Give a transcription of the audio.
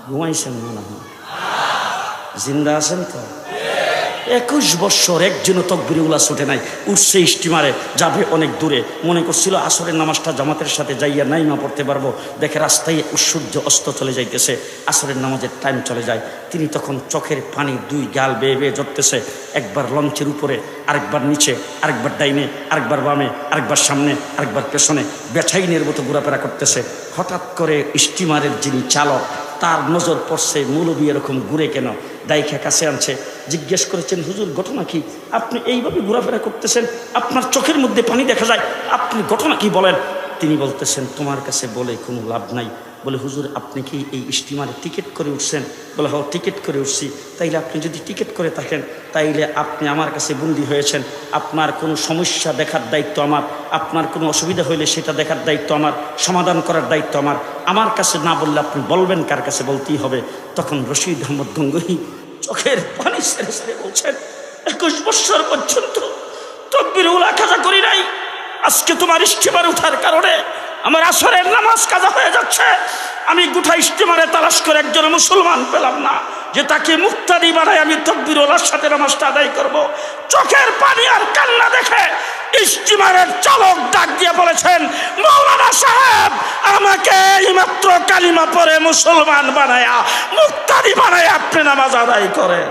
ঘুমাইছেন মনে হয়, জিন্দা আছেন তো? 21 বছর একজনও তকবিরুল্লাহ ছুটে নাই। উঠছে স্টিমারে, যাবে অনেক দূরে, মনে করছিল আসরের নামাজটা জামাতের সাথে যাইয়া নাইমা পড়তে পারবো, দেখে রাস্তায় সূর্য অস্ত চলে যাইতেছে, আসরের নামাজের টাইম চলে যায়। তিনি তখন চোখের পানি দুই গাল বেয়ে বেয়ে ঝরতেছে, একবার লঞ্চের উপরে, আরেকবার নিচে, আরেকবার ডাইনে, আরেকবার বামে, আরেকবার সামনে, আরেকবার পেছনে, বেছাইনের মতো ঘোরাফেরা করতেছে। হঠাৎ করে স্টিমারের যিনি চালক, তার নজর পড়ছে মৌলবী এরকম ঘুরে কেন, ডাইখা কাছে আনছে, জিজ্ঞেস করেছেন, হুজুর ঘটনা কি? আপনি এইভাবে ঘোরাফেরা করতেছেন, আপনার চোখের মধ্যে পানি দেখা যায়, আপনি ঘটনা কি বলেন? তিনি বলতেছেন, তোমার কাছে বলে কোনো লাভ নাই। বলে, হুজুর আপনি কি এই স্টিমারে টিকিট করে উঠছেন? বলে, হ্যাঁ টিকিট করে উঠছি। তাইলে আপনি যদি টিকিট করে থাকেন, তাইলে আপনি আমার কাছে বন্দী হয়েছেন, আপনার কোনো সমস্যা দেখার দায়িত্ব আমার, আপনার কোনো অসুবিধা হইলে সেটা দেখার দায়িত্ব আমার, সমাধান করার দায়িত্ব আমার কাছে না বললে আপনি বলবেন কার কাছে? বলতেই হবে। তখন রশিদ আহমদ গঙ্গোহী চোখের পানি ছেড়ে ছেড়ে বলছেন, 21 বছর পর্যন্ত তাকবীরুল কাজা করি নাই, আজকে তোমার স্টিমার উঠার কারণে আমার আসরের নামাজ কাজা হয়ে যাচ্ছে। আমি গোটা স্টিমারে তালাশ করে একজন মুসলমান পেলাম না যে তাকে মুক্তাদি বানায় আমি তাকবীরুল্লাহর সাথে নামাজটা আদায় করব। চোখের পানি আর কান্না দেখে স্টিমারের চালক ডাক দিয়ে বলেছেন, মাওলানা সাহেব আমাকে এইমাত্র কালিমা পড়ে মুসলমান বানায়া মুক্তাদি বানায় আপনি নামাজ আদায় করেন।